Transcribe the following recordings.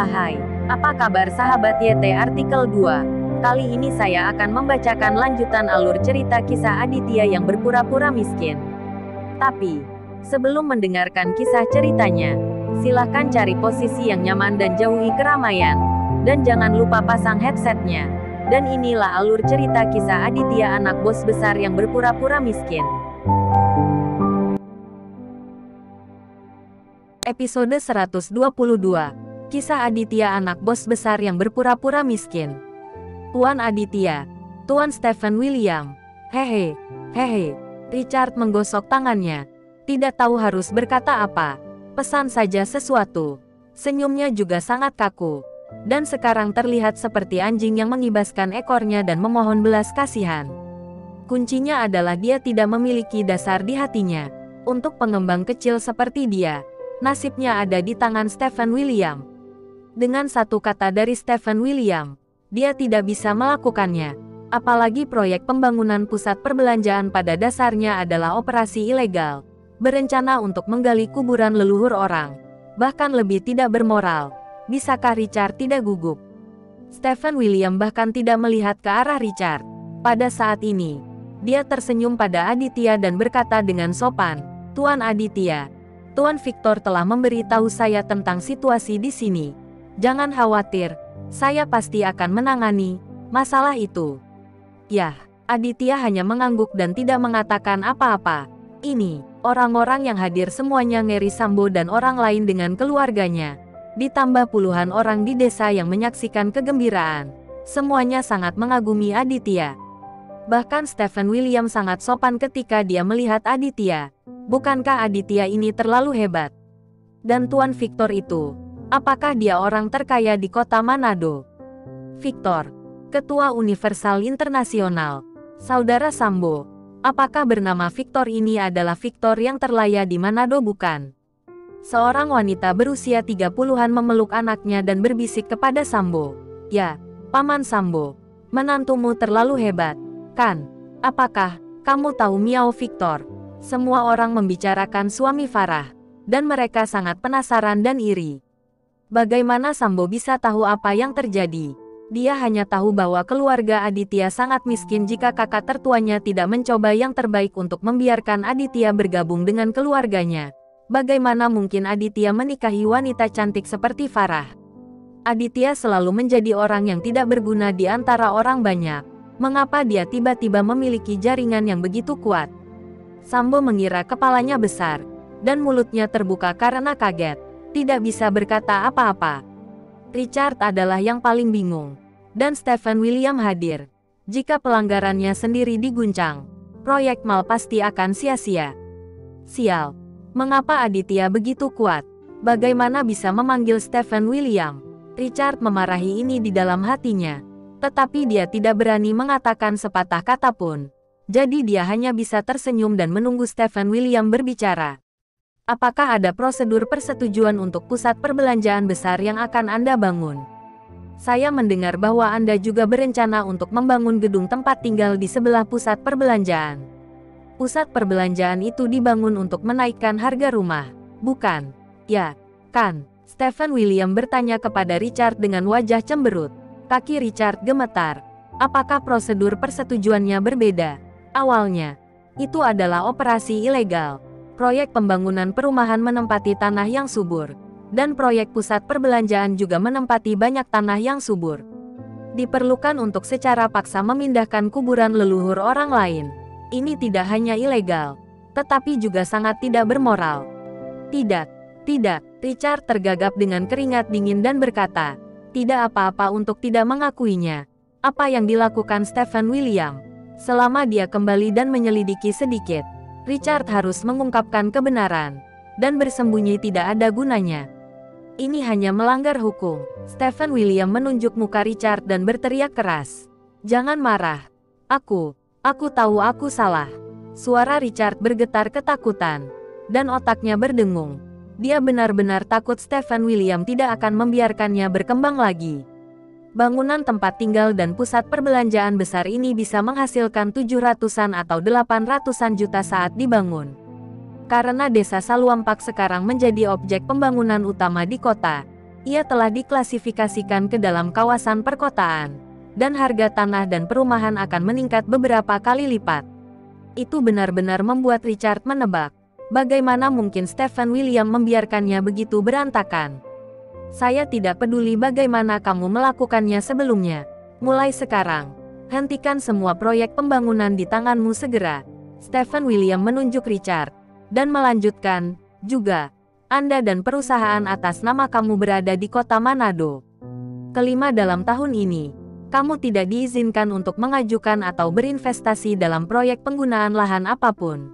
Halo hai, apa kabar sahabat YT Artikel 2? Kali ini saya akan membacakan lanjutan alur cerita kisah Aditya yang berpura-pura miskin. Tapi, sebelum mendengarkan kisah ceritanya, silahkan cari posisi yang nyaman dan jauhi keramaian. Dan jangan lupa pasang headsetnya. Dan inilah alur cerita kisah Aditya anak bos besar yang berpura-pura miskin. Episode 122. Kisah Aditya anak bos besar yang berpura-pura miskin. Tuan Aditya, Tuan Stephen William. Hehe, hehe. Richard menggosok tangannya. Tidak tahu harus berkata apa. Pesan saja sesuatu. Senyumnya juga sangat kaku. Dan sekarang terlihat seperti anjing yang mengibaskan ekornya dan memohon belas kasihan. Kuncinya adalah dia tidak memiliki dasar di hatinya. Untuk pengembang kecil seperti dia, nasibnya ada di tangan Stephen William. Dengan satu kata dari Stephen William, dia tidak bisa melakukannya. Apalagi proyek pembangunan pusat perbelanjaan pada dasarnya adalah operasi ilegal, berencana untuk menggali kuburan leluhur orang, bahkan lebih tidak bermoral. Bisakah Richard tidak gugup? Stephen William bahkan tidak melihat ke arah Richard. Pada saat ini, dia tersenyum pada Aditya dan berkata dengan sopan, "Tuan Aditya, Tuan Victor telah memberitahu saya tentang situasi di sini. Jangan khawatir, saya pasti akan menangani masalah itu." Yah, Aditya hanya mengangguk dan tidak mengatakan apa-apa. Ini, orang-orang yang hadir semuanya ngeri Sambo dan orang lain dengan keluarganya. Ditambah puluhan orang di desa yang menyaksikan kegembiraan. Semuanya sangat mengagumi Aditya. Bahkan Stephen William sangat sopan ketika dia melihat Aditya. Bukankah Aditya ini terlalu hebat? Dan Tuan Victor itu, apakah dia orang terkaya di kota Manado? Victor, Ketua Universal Internasional, Saudara Sambo. Apakah bernama Victor ini adalah Victor yang terlaya di Manado bukan? Seorang wanita berusia 30-an memeluk anaknya dan berbisik kepada Sambo. "Ya, Paman Sambo, menantumu terlalu hebat, kan? Apakah kamu tahu Miao Victor?" Semua orang membicarakan suami Farah, dan mereka sangat penasaran dan iri. Bagaimana Sambo bisa tahu apa yang terjadi? Dia hanya tahu bahwa keluarga Aditya sangat miskin jika kakak tertuanya tidak mencoba yang terbaik untuk membiarkan Aditya bergabung dengan keluarganya. Bagaimana mungkin Aditya menikahi wanita cantik seperti Farah? Aditya selalu menjadi orang yang tidak berguna di antara orang banyak. Mengapa dia tiba-tiba memiliki jaringan yang begitu kuat? Sambo mengira kepalanya besar, dan mulutnya terbuka karena kaget. Tidak bisa berkata apa-apa. Richard adalah yang paling bingung. Dan Stephen William hadir. Jika pelanggarannya sendiri diguncang, proyek mal pasti akan sia-sia. Sial. Mengapa Aditya begitu kuat? Bagaimana bisa memanggil Stephen William? Richard memarahi ini di dalam hatinya. Tetapi dia tidak berani mengatakan sepatah kata pun. Jadi dia hanya bisa tersenyum dan menunggu Stephen William berbicara. "Apakah ada prosedur persetujuan untuk pusat perbelanjaan besar yang akan Anda bangun? Saya mendengar bahwa Anda juga berencana untuk membangun gedung tempat tinggal di sebelah pusat perbelanjaan. Pusat perbelanjaan itu dibangun untuk menaikkan harga rumah, bukan? Ya, kan?" Stephen William bertanya kepada Richard dengan wajah cemberut. Kaki Richard gemetar. Apakah prosedur persetujuannya berbeda? Awalnya, itu adalah operasi ilegal. Proyek pembangunan perumahan menempati tanah yang subur. Dan proyek pusat perbelanjaan juga menempati banyak tanah yang subur. Diperlukan untuk secara paksa memindahkan kuburan leluhur orang lain. Ini tidak hanya ilegal, tetapi juga sangat tidak bermoral. Tidak, Richard tergagap dengan keringat dingin dan berkata, "Tidak apa-apa untuk tidak mengakuinya." Apa yang dilakukan Stephen William? Selama dia kembali dan menyelidiki sedikit, Richard harus mengungkapkan kebenaran, dan bersembunyi tidak ada gunanya. Ini hanya melanggar hukum. Stephen William menunjuk muka Richard dan berteriak keras, "Jangan marah. Aku tahu aku salah." Suara Richard bergetar ketakutan, dan otaknya berdengung. Dia benar-benar takut Stephen William tidak akan membiarkannya berkembang lagi. Bangunan tempat tinggal dan pusat perbelanjaan besar ini bisa menghasilkan 700-an atau 800-an juta saat dibangun. Karena desa Saluampak sekarang menjadi objek pembangunan utama di kota, Ia telah diklasifikasikan ke dalam kawasan perkotaan, dan harga tanah dan perumahan akan meningkat beberapa kali lipat. Itu benar-benar membuat Richard menebak, bagaimana mungkin Stephen William membiarkannya begitu berantakan. Saya tidak peduli bagaimana kamu melakukannya sebelumnya. Mulai sekarang, hentikan semua proyek pembangunan di tanganmu segera. Stephen William menunjuk Richard, dan melanjutkan, juga, Anda dan perusahaan atas nama kamu berada di kota Manado. Kelima dalam tahun ini, kamu tidak diizinkan untuk mengajukan atau berinvestasi dalam proyek penggunaan lahan apapun.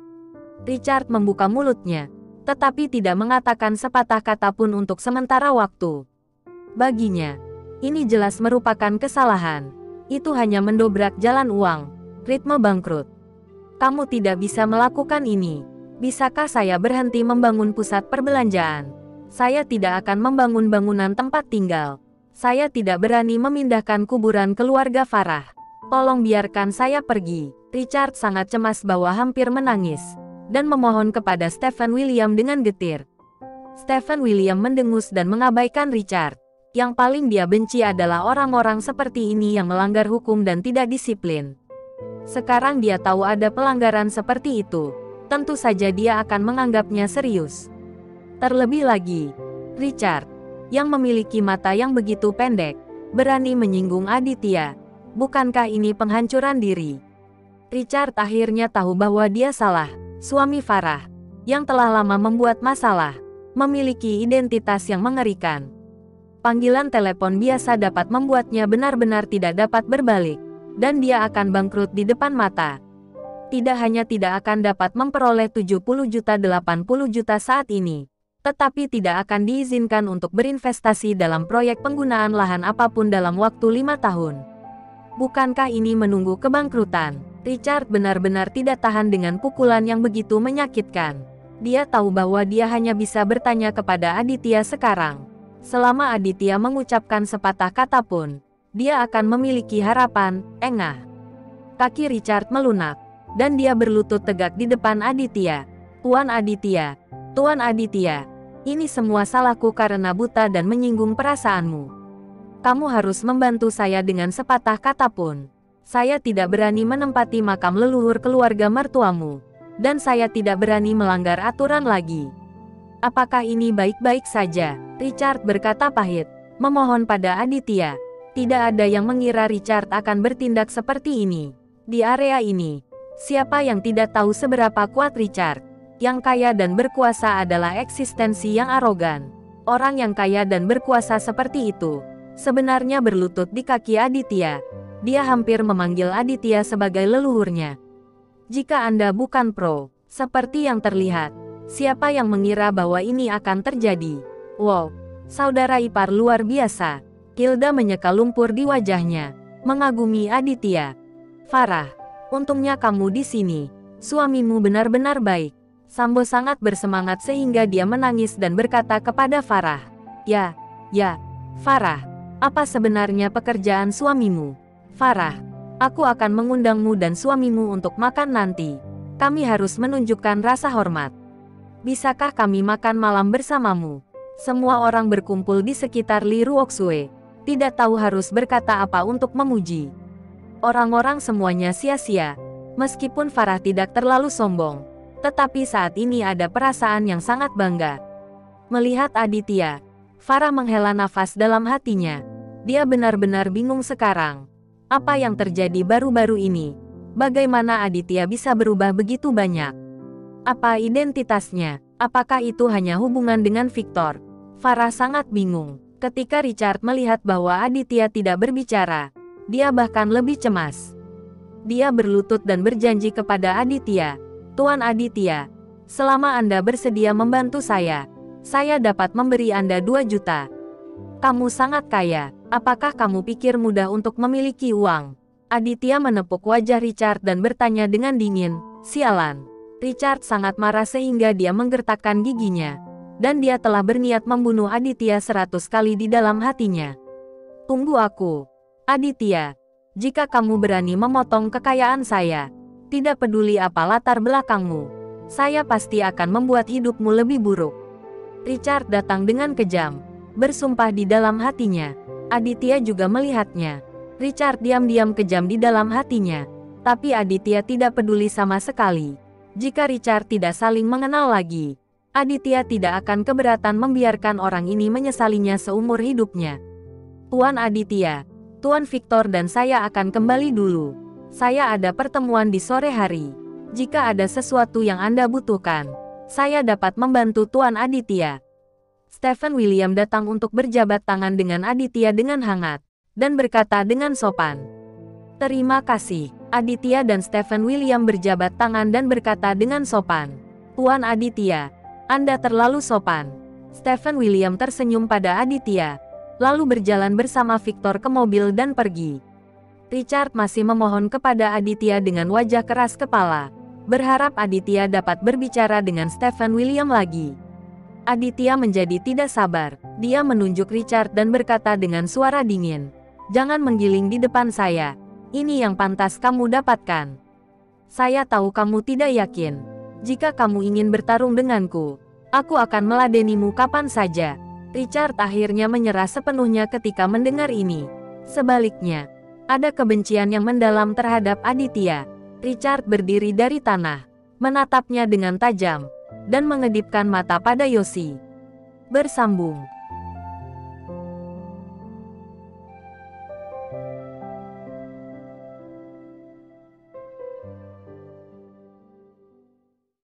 Richard membuka mulutnya, tetapi tidak mengatakan sepatah kata pun untuk sementara waktu. Baginya, ini jelas merupakan kesalahan. Itu hanya mendobrak jalan uang, ritme bangkrut. Kamu tidak bisa melakukan ini. Bisakah saya berhenti membangun pusat perbelanjaan? Saya tidak akan membangun bangunan tempat tinggal. Saya tidak berani memindahkan kuburan keluarga Farah. Tolong biarkan saya pergi. Richard sangat cemas bahwa hampir menangis, dan memohon kepada Stephen William dengan getir. Stephen William mendengus dan mengabaikan Richard. Yang paling dia benci adalah orang-orang seperti ini yang melanggar hukum dan tidak disiplin. Sekarang dia tahu ada pelanggaran seperti itu. Tentu saja dia akan menganggapnya serius. Terlebih lagi, Richard, yang memiliki mata yang begitu pendek, berani menyinggung Aditya. Bukankah ini penghancuran diri? Richard akhirnya tahu bahwa dia salah. Suami Farah, yang telah lama membuat masalah, memiliki identitas yang mengerikan. Panggilan telepon biasa dapat membuatnya benar-benar tidak dapat berbalik, dan dia akan bangkrut di depan mata. Tidak hanya tidak akan dapat memperoleh 70 juta 80 juta saat ini, tetapi tidak akan diizinkan untuk berinvestasi dalam proyek penggunaan lahan apapun dalam waktu 5 tahun. Bukankah ini menunggu kebangkrutan? Richard benar-benar tidak tahan dengan pukulan yang begitu menyakitkan. Dia tahu bahwa dia hanya bisa bertanya kepada Aditya sekarang. Selama Aditya mengucapkan sepatah kata pun, dia akan memiliki harapan. Engah. Kaki Richard melunak, dan dia berlutut tegak di depan Aditya. Tuan Aditya, Tuan Aditya, ini semua salahku karena buta dan menyinggung perasaanmu. Kamu harus membantu saya dengan sepatah kata pun. Saya tidak berani menempati makam leluhur keluarga mertuamu, dan saya tidak berani melanggar aturan lagi. Apakah ini baik-baik saja? Richard berkata pahit, memohon pada Aditya. Tidak ada yang mengira Richard akan bertindak seperti ini. Di area ini, siapa yang tidak tahu seberapa kuat Richard? Yang kaya dan berkuasa adalah eksistensi yang arogan. Orang yang kaya dan berkuasa seperti itu, sebenarnya berlutut di kaki Aditya. Dia hampir memanggil Aditya sebagai leluhurnya. Jika Anda bukan pro, seperti yang terlihat, siapa yang mengira bahwa ini akan terjadi? Wow, saudara ipar luar biasa. Hilda menyeka lumpur di wajahnya, mengagumi Aditya. Farah, untungnya kamu di sini. Suamimu benar-benar baik. Sambo sangat bersemangat sehingga dia menangis dan berkata kepada Farah, Ya, Farah, apa sebenarnya pekerjaan suamimu? Farah, aku akan mengundangmu dan suamimu untuk makan nanti. Kami harus menunjukkan rasa hormat. Bisakah kami makan malam bersamamu? Semua orang berkumpul di sekitar Li Ruoxue, tidak tahu harus berkata apa untuk memuji. Orang-orang semuanya sia-sia, meskipun Farah tidak terlalu sombong, tetapi saat ini ada perasaan yang sangat bangga. Melihat Aditya, Farah menghela nafas dalam hatinya. Dia benar-benar bingung sekarang. Apa yang terjadi baru-baru ini? Bagaimana Aditya bisa berubah begitu banyak? Apa identitasnya? Apakah itu hanya hubungan dengan Victor? Farah sangat bingung. Ketika Richard melihat bahwa Aditya tidak berbicara, dia bahkan lebih cemas. Dia berlutut dan berjanji kepada Aditya, Tuan Aditya, selama Anda bersedia membantu saya dapat memberi Anda 2 juta. Kamu sangat kaya. Apakah kamu pikir mudah untuk memiliki uang? Aditya menepuk wajah Richard dan bertanya dengan dingin, sialan. Richard sangat marah sehingga dia menggertakkan giginya. Dan dia telah berniat membunuh Aditya 100 kali di dalam hatinya. Tunggu aku. Aditya, jika kamu berani memotong kekayaan saya, tidak peduli apa latar belakangmu, saya pasti akan membuat hidupmu lebih buruk. Richard datang dengan kejam. bersumpah di dalam hatinya. Aditya juga melihatnya. Richard diam-diam kejam di dalam hatinya. Tapi Aditya tidak peduli sama sekali. Jika Richard tidak saling mengenal lagi, Aditya tidak akan keberatan membiarkan orang ini menyesalinya seumur hidupnya. Tuan Aditya, Tuan Victor dan saya akan kembali dulu. Saya ada pertemuan di sore hari. Jika ada sesuatu yang Anda butuhkan, saya dapat membantu Tuan Aditya. Stephen William datang untuk berjabat tangan dengan Aditya dengan hangat, dan berkata dengan sopan, "Terima kasih." Aditya dan Stephen William berjabat tangan dan berkata dengan sopan, "Tuan Aditya, Anda terlalu sopan." Stephen William tersenyum pada Aditya, lalu berjalan bersama Victor ke mobil dan pergi. Richard masih memohon kepada Aditya dengan wajah keras kepala, berharap Aditya dapat berbicara dengan Stephen William lagi. Aditya menjadi tidak sabar. Dia menunjuk Richard dan berkata dengan suara dingin, "Jangan menggiling di depan saya. Ini yang pantas kamu dapatkan. Saya tahu kamu tidak yakin. Jika kamu ingin bertarung denganku, aku akan meladenimu kapan saja." Richard akhirnya menyerah sepenuhnya ketika mendengar ini. Sebaliknya, ada kebencian yang mendalam terhadap Aditya. Richard berdiri dari tanah, menatapnya dengan tajam, dan mengedipkan mata pada Yoshi. Bersambung.